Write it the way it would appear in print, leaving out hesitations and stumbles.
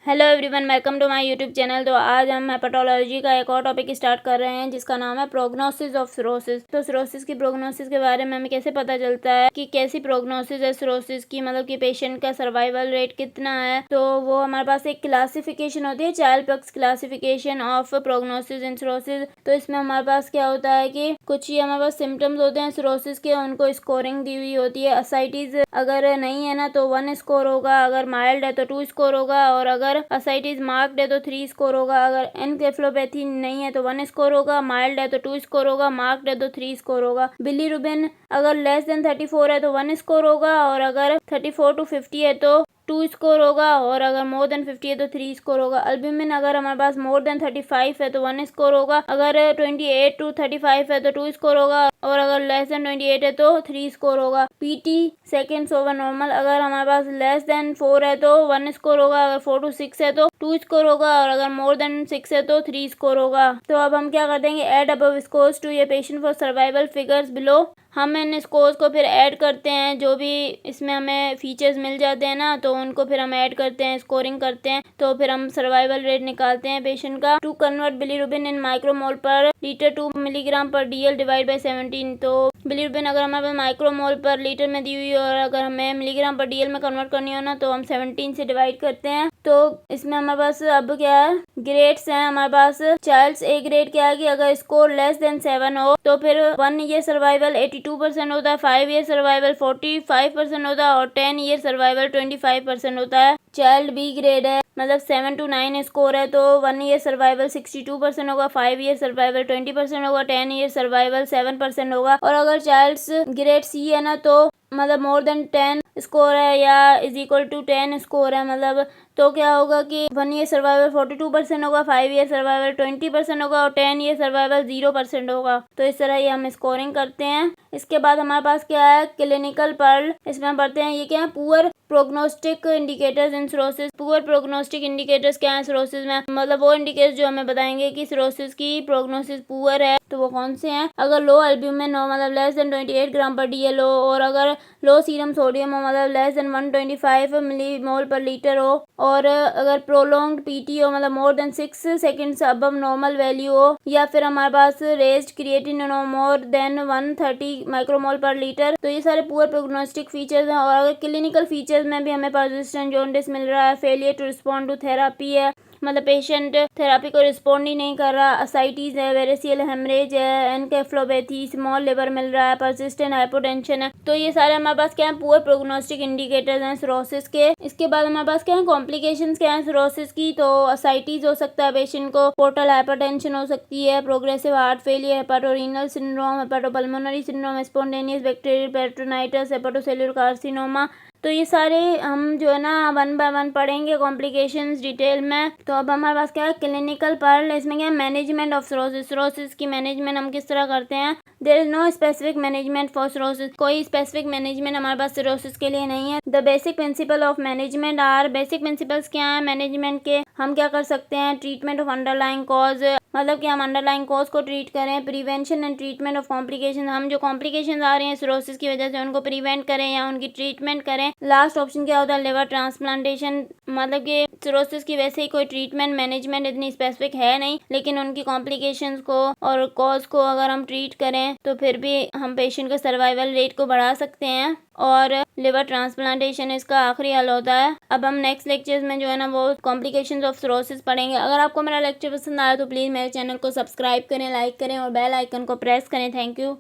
Hello everyone, welcome to my YouTube channel. तो आज हम हेपेटोलॉजी का एक और टॉपिक स्टार्ट कर रहे हैं जिसका नाम है प्रोग्नोसिस ऑफ सिरोसिस। तो सिरोसिस की प्रोग्नोसिस के बारे में हमें कैसे पता चलता है कि कैसी प्रोग्नोसिस है सिरोसिस की, मतलब कि पेशेंट का सर्वाइवल रेट कितना है। तो वो हमारे पास एक क्लासिफिकेशन होती है, Child Pugh classification of prognosis in cirrhosis. तो इसमें हमारे पास क्या होता है कि कुछ ही हमारे पास सिम्टम्स होते हैं सिरोसिस के, उनको स्कोरिंग दी हुई होती है। असाइटिस अगर नहीं है ना तो 1 स्कोर होगा, अगर माइल्ड है तो 2 स्कोर होगा, और अगर असाइटिस मार्क्ड है तो 3 स्कोर होगा। अगर एनकेफेलोपैथी नहीं है तो 1 स्कोर होगा, माइल्ड है तो 2 स्कोर होगा, मार्क्ड है तो 3 स्कोर होगा। बिलीरुबिन अगर लेस देन 34 है तो 1 स्कोर होगा, और अगर 34 to 50 है तो 2 स्कोर होगा, और अगर मोर देन 50 है तो 3 स्कोर होगा। अल्ब्यूमिन अगर हमारे पास मोर देन 35 है तो 1 स्कोर होगा, अगर 28 to 35 है तो 2 स्कोर होगा, और अगर लेस देन 28 है तो 3 स्कोर होगा। पीटी सेकेंड्स ओवर नॉर्मल अगर हमारे पास लेस देन 4 है तो 1 स्कोर होगा, अगर 4 to 6 है तो 2 स्कोर होगा, और अगर मोर देन 6 है तो 3 स्कोर होगा। तो अब हम क्या कर देंगे, ऐड अबव स्कोर्स टू ये patient for survival figures below. हम इन स्कोर्स को फिर ऐड करते हैं, जो भी इसमें हमें फीचर्स मिल जाते हैं ना तो उनको फिर हम ऐड करते हैं, स्कोरिंग करते हैं, तो फिर हम सर्वाइवल रेट निकालते हैं पेशेंट का। To convert bilirubin in micromole per litre 2 milligram per DL divide by 17। तो बिलीरुबिन अगर हमारे पास माइक्रोमोल पर लीटर में दी हुई है और अगर हमें मिलीग्राम पर DL में कन्वर्ट करनी हो ना तो हम 17 से डिवाइड करते हैं। तो इसमें हमारे पास अब क्या है, ग्रेड्स हैं हमारे पास। चाइल्ड्स ए ग्रेड क्या है कि अगर स्कोर लेस देन 7 हो तो फिर 1 ईयर सर्वाइवल 82% होता है, 5 ईयर सर्वाइवल 45% होता है, और 10 ईयर सर्वाइवल 25% होता है। चाइल्ड बी ग्रेड है, मतलब 7 to 9 स्कोर है तो 1 ईयर सर्वाइवल 62% होगा, 5 ईयर सर्वाइवल 20% होगा, 10 ईयर सर्वाइवल 7% होगा। और अगर चाइल्ड्स ग्रेड सी है ना तो मतलब मोर देन 10 स्कोर है या इज इक्वल टू 10 स्कोर है, मतलब तो क्या होगा कि 1 ईयर सर्वाइवल 42% होगा, 5 ईयर सर्वाइवल 20% होगा, और 10 ईयर सर्वाइवल 0% होगा। तो इस तरह ही हम स्कोरिंग करते हैं। इसके बाद हमारे पास क्या है, क्लिनिकल पर्ल। इसमें हम पढ़ते हैं ये क्या है, poor prognostic indicators in cirrhosis. Poor prognostic indicators क्या है सिरोसिस में, मतलब वो इंडिकेटर्स जो हमें बताएंगे कि सिरोसिस की प्रोग्नोसिस पुअर है, तो वो कौन से हैं। अगर लो एल्ब्यूमिन हो, मतलब लेस देन 28 ग्राम पर DL हो, और अगर लो सीरम सोडियम हो, मतलब लेस देन 125 मिलीमोल पर लीटर हो, और अगर प्रोलॉन्ग्ड पीटी हो, मतलब more than 6 seconds above normal value हो, या फिर हमारे पास रेज्ड क्रिएटिनिन हो more than 130 micromole per litre. तो ये सारे पुअर प्रोग्नोस्टिक फीचर्स हैं। और अगर क्लिनिकल फीचर्स में भी हमें परसिस्टेंट जॉन्डिस मिल रहा है, failure to respond to therapy है, मतलब पेशेंट थेरापी को रिस्पॉन्ड ही नहीं कर रहा, असाइटिस है, वेरेसियल हेमरेज है, एनकेफेलोपैथी, स्मॉल लिवर मिल रहा है, परसिस्टेंट हाइपोटेंशन है। तो ये सारे हमारे पास क्या है, पुअर प्रोग्नोस्टिक इंडिकेटर्स हैं सिरोसिस के। इसके बाद हमारे पास क्या है, कॉम्प्लिकेशंस क्या है सिरोसिस की। तो असाइटिस हो सकता है पेशेंट को, पोर्टल हाइपरटेंशन हो सकती है, progressive heart failure, hepatorenal syndrome, hepatopulmonary syndrome, spontaneous bacterial peritonitis, hepatocellular carcinoma. तो ये सारे हम जो है ना 1 by 1 पढ़ेंगे कॉम्प्लिकेशंस डिटेल में। तो अब हमारे पास क्या है, क्लिनिकल पर्ल। इसमें क्या है, मैनेजमेंट ऑफ सिरोसिस। सिरोसिस की मैनेजमेंट हम किस तरह करते हैं। There is no specific management for cirrhosis. कोई स्पेसिफिक मैनेजमेंट हमारे पास सिरोसिस के लिए नहीं है। The basic principle of management are, basic principles क्या है मैनेजमेंट के, हम क्या कर सकते हैं, ट्रीटमेंट ऑफ अंडरलाइंग कॉज, मतलब कि हम अंडरलाइंग कॉज को ट्रीट करें, prevention and treatment of complication, हम जो कॉम्प्लिकेशन आ रही हैं सिरोसिस की वजह से उनको प्रिवेंट करें या उनकी ट्रीटमेंट करें। लास्ट ऑप्शन क्या होता है, लिवर ट्रांसप्लांटेशन। मतलब कि सिरोसिस की वैसे ही कोई ट्रीटमेंट मैनेजमेंट इतनी स्पेसिफिक है नहीं, लेकिन उनकी कॉम्प्लिकेशंस को और कॉज को अगर हम ट्रीट करें तो फिर भी हम पेशेंट का सर्वाइवल रेट को बढ़ा सकते हैं, और लिवर ट्रांसप्लांटेशन इसका आखिरी हल होता है। अब हम नेक्स्ट लेक्चर्स में जो है ना वो कॉम्प्लिकेशंस ऑफ सिरोसिस पढ़ेंगे। अगर आपको मेरा लेक्चर पसंद आया तो प्लीज़ मेरे चैनल को सब्सक्राइब करें, लाइक करें और बेल आइकन को प्रेस करें। Thank you.